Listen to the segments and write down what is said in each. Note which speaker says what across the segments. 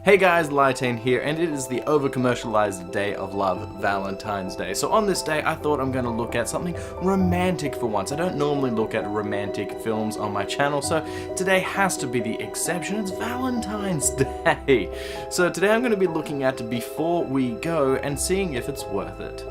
Speaker 1: Hey guys, Lytane here, and it is the over-commercialized day of love, Valentine's Day. So on this day, I thought I'm going to look at something romantic for once. I don't normally look at romantic films on my channel, so today has to be the exception. It's Valentine's Day. So today I'm going to be looking at Before We Go and seeing if it's worth it.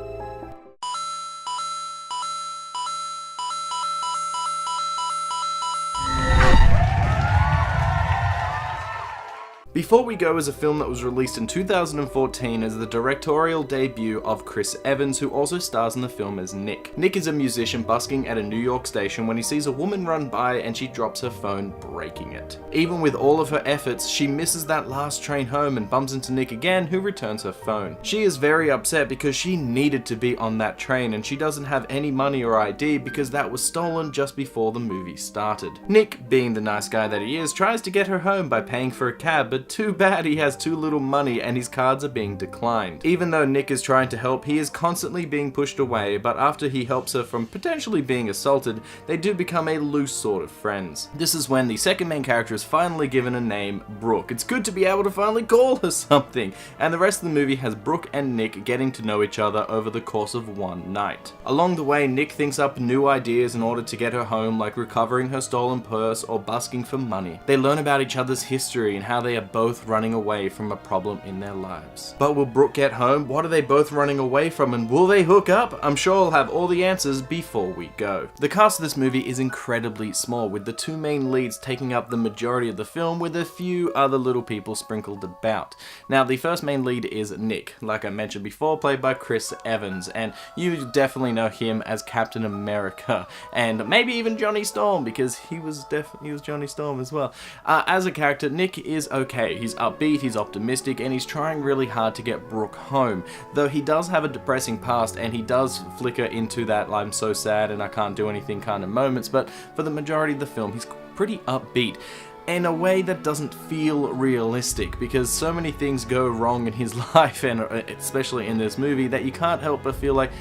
Speaker 1: Before We Go is a film that was released in 2014 as the directorial debut of Chris Evans, who also stars in the film as Nick. Nick is a musician busking at a New York station when he sees a woman run by and she drops her phone, breaking it. Even with all of her efforts, she misses that last train home and bumps into Nick again, who returns her phone. She is very upset because she needed to be on that train and she doesn't have any money or ID because that was stolen just before the movie started. Nick, being the nice guy that he is, tries to get her home by paying for a cab, but too bad he has too little money and his cards are being declined. Even though Nick is trying to help, he is constantly being pushed away, but after he helps her from potentially being assaulted, they do become a loose sort of friends. This is when the second main character is finally given a name, Brooke. It's good to be able to finally call her something, and the rest of the movie has Brooke and Nick getting to know each other over the course of one night. Along the way, Nick thinks up new ideas in order to get her home, like recovering her stolen purse or busking for money. They learn about each other's history and how they are both running away from a problem in their lives. But will Brooke get home? What are they both running away from, and will they hook up? I'm sure I'll have all the answers before we go. The cast of this movie is incredibly small, with the two main leads taking up the majority of the film, with a few other little people sprinkled about. Now, the first main lead is Nick, like I mentioned before, played by Chris Evans, and you definitely know him as Captain America, and maybe even Johnny Storm, because he was Johnny Storm as well. As a character, Nick is okay. He's upbeat, he's optimistic, and he's trying really hard to get Brooke home. Though he does have a depressing past, and he does flicker into that I'm so sad and I can't do anything kind of moments, but for the majority of the film, he's pretty upbeat. In a way that doesn't feel realistic, because so many things go wrong in his life, and especially in this movie, that you can't help but feel like,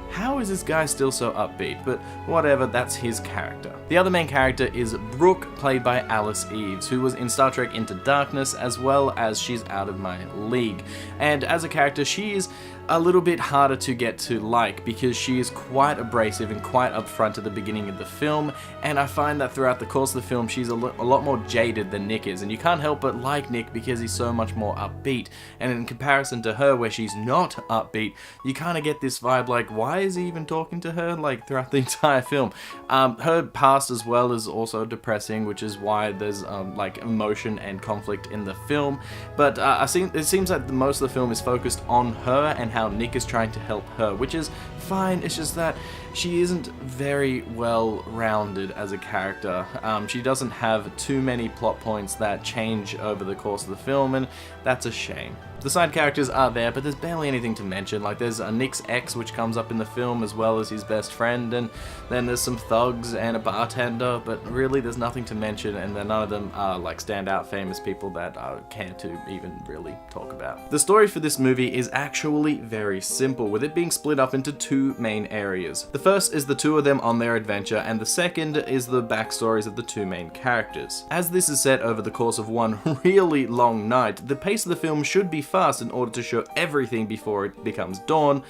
Speaker 1: how is this guy still so upbeat? But whatever, that's his character. The other main character is Brooke, played by Alice Eves, who was in Star Trek Into Darkness, as well as She's Out of My League. And as a character, she is a little bit harder to get to like, because she is quite abrasive and quite upfront at the beginning of the film, and I find that throughout the course of the film she's a lot more jaded than Nick is, and you can't help but like Nick because he's so much more upbeat, and in comparison to her, where she's not upbeat, you kind of get this vibe like, why is he even talking to her, like, throughout the entire film? Her past as well is also depressing, which is why there's like emotion and conflict in the film, but it seems like most of the film is focused on her and how Nick is trying to help her, which is fine. It's just that she isn't very well rounded as a character. She doesn't have too many plot points that change over the course of the film, and that's a shame. The side characters are there, but there's barely anything to mention. Like, there's Nick's ex, which comes up in the film, as well as his best friend, and then there's some thugs and a bartender, but really there's nothing to mention, and then none of them are like standout famous people that I care to even really talk about. The story for this movie is actually very simple, with it being split up into two main areas. The first is the two of them on their adventure, and the second is the backstories of the two main characters. As this is set over the course of one really long night, the pace of the film should be fast in order to show everything before it becomes dawn,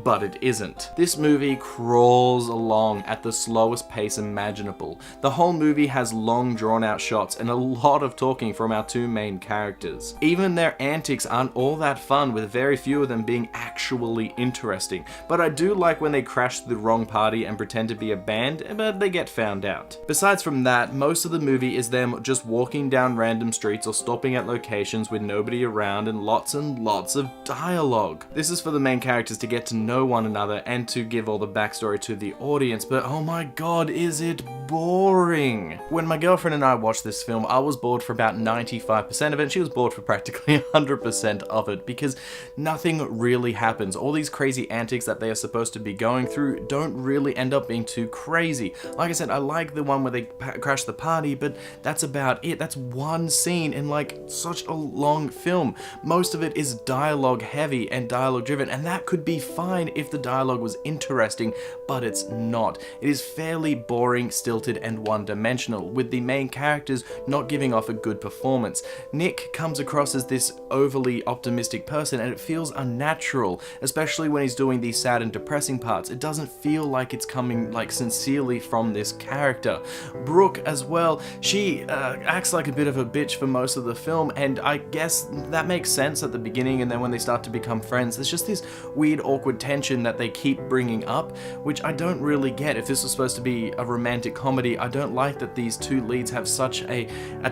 Speaker 1: but it isn't. This movie crawls along at the slowest pace imaginable. The whole movie has long drawn out shots and a lot of talking from our two main characters. Even their antics aren't all that fun, with very few of them being actually interesting, but I do like when they crash the wrong party and pretend to be a band, but they get found out. Besides from that, most of the movie is them just walking down random streets or stopping at locations with nobody around and lots of dialogue. This is for the main characters to get to know one another and to give all the backstory to the audience, but oh my god, is it boring. When my girlfriend and I watched this film, I was bored for about 95% of it, and she was bored for practically 100% of it, because nothing really happens. All these crazy antics that they are supposed to be going through don't really end up being too crazy. Like I said, I like the one where they crash the party, but that's about it. That's one scene in like such a long film. Most of it is dialogue heavy and dialogue driven, and that could be fine. fine if the dialogue was interesting, but it's not. It is fairly boring, stilted, and one-dimensional, with the main characters not giving off a good performance. Nick comes across as this overly optimistic person, and it feels unnatural, especially when he's doing these sad and depressing parts. It doesn't feel like it's coming sincerely from this character. Brooke as well, she acts like a bit of a bitch for most of the film, and I guess that makes sense at the beginning, and then when they start to become friends, there's just this weird awkward tension that they keep bringing up, which I don't really get. If this was supposed to be a romantic comedy, I don't like that these two leads have such a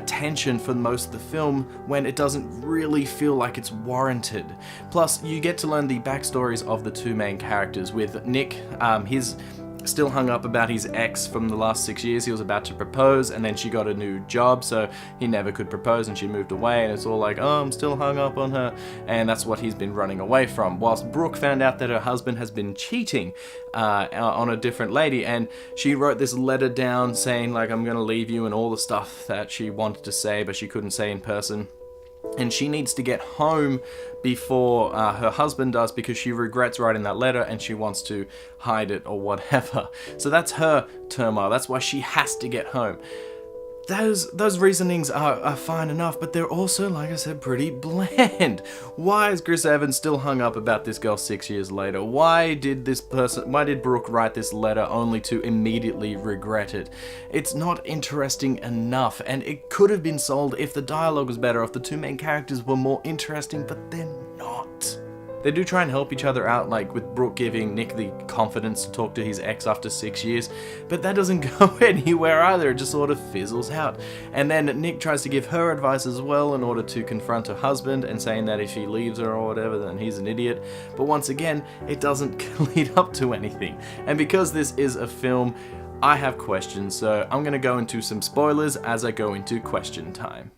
Speaker 1: tension for most of the film when it doesn't really feel like it's warranted. Plus, you get to learn the backstories of the two main characters, with Nick, his still hung up about his ex from the last 6 years. He was about to propose, and then she got a new job, so he never could propose, and she moved away, and it's all like, oh, I'm still hung up on her, and that's what he's been running away from. Whilst Brooke found out that her husband has been cheating on a different lady, and she wrote this letter down saying, I'm gonna leave you, and all the stuff that she wanted to say, but she couldn't say in person. And she needs to get home before her husband does, because she regrets writing that letter and she wants to hide it or whatever. So that's her turmoil. That's why she has to get home. Those reasonings are fine enough, but they're also, like I said, pretty bland. Why is Chris Evans still hung up about this girl 6 years later? Why did Brooke write this letter only to immediately regret it? It's not interesting enough, and it could have been sold if the dialogue was better, if the two main characters were more interesting, but they're not. They do try and help each other out, like with Brooke giving Nick the confidence to talk to his ex after 6 years, but that doesn't go anywhere either. It just sort of fizzles out. And then Nick tries to give her advice as well in order to confront her husband, and saying that if he leaves her or whatever, then he's an idiot. But once again, it doesn't lead up to anything. And because this is a film, I have questions, so I'm going to go into some spoilers as I go into question time.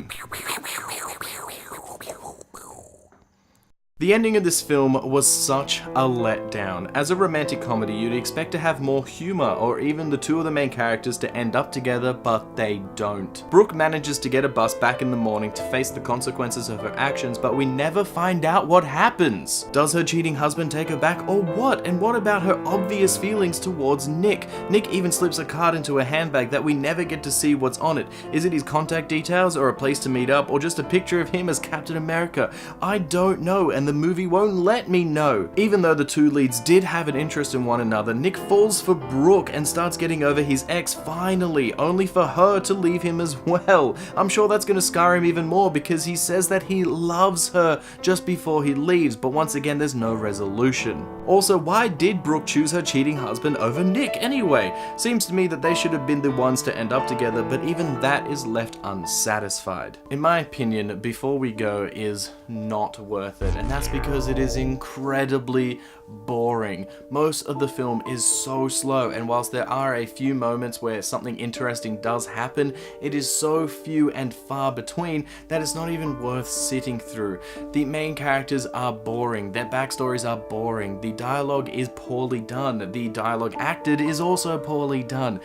Speaker 1: The ending of this film was such a letdown. As a romantic comedy, you'd expect to have more humor, or even the two of the main characters to end up together, but they don't. Brooke manages to get a bus back in the morning to face the consequences of her actions, but we never find out what happens. Does her cheating husband take her back, or what? And what about her obvious feelings towards Nick? Nick even slips a card into a handbag that we never get to see what's on it. Is it his contact details, or a place to meet up, or just a picture of him as Captain America? I don't know, and the movie won't let me know. Even though the two leads did have an interest in one another, Nick falls for Brooke and starts getting over his ex finally, only for her to leave him as well. I'm sure that's going to scar him even more, because he says that he loves her just before he leaves, but once again there's no resolution. Also, why did Brooke choose her cheating husband over Nick anyway? Seems to me that they should have been the ones to end up together, but even that is left unsatisfied. In my opinion, Before We Go is not worth it, and that's because it is incredibly boring. Most of the film is so slow, and whilst there are a few moments where something interesting does happen, it is so few and far between that it's not even worth sitting through. The main characters are boring, their backstories are boring, the dialogue is poorly done, the dialogue acted is also poorly done.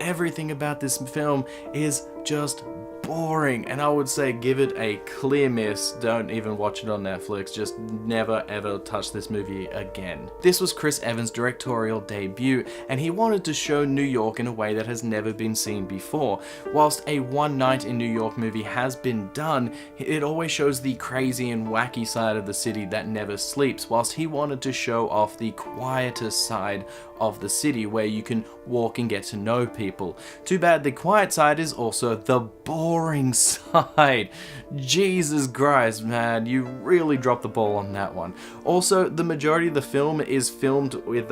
Speaker 1: Everything about this film is just boring, and I would say give it a clear miss. Don't even watch it on Netflix. Just never ever touch this movie again. This was Chris Evans' directorial debut, and he wanted to show New York in a way that has never been seen before. Whilst a One Night in New York movie has been done, it always shows the crazy and wacky side of the city that never sleeps, whilst he wanted to show off the quieter side of the city where you can walk and get to know people. Too bad the quiet side is also the boring side. Jesus Christ, man, you really dropped the ball on that one. Also, the majority of the film is filmed with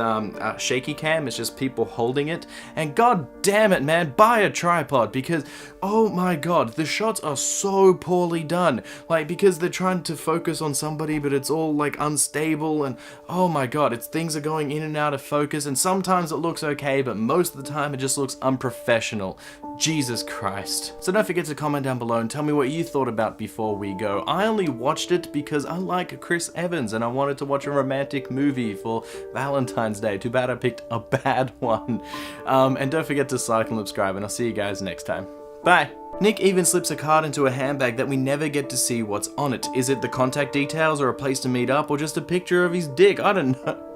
Speaker 1: shaky cam. It's just people holding it, and god damn it, man, buy a tripod, because oh my god, the shots are so poorly done. Because they're trying to focus on somebody, but it's all unstable, and oh my god, things are going in and out of focus, and sometimes it looks okay, but most of the time it just looks unprofessional. Jesus Christ. So don't forget to comment down below and tell me what you thought about Before We Go. I only watched it because I like Chris Evans and I wanted to watch a romantic movie for Valentine's Day. Too bad I picked a bad one. And don't forget to like and subscribe, and I'll see you guys next time. Bye! Nick even slips a card into a handbag that we never get to see what's on it. Is it the contact details, or a place to meet up, or just a picture of his dick? I don't know.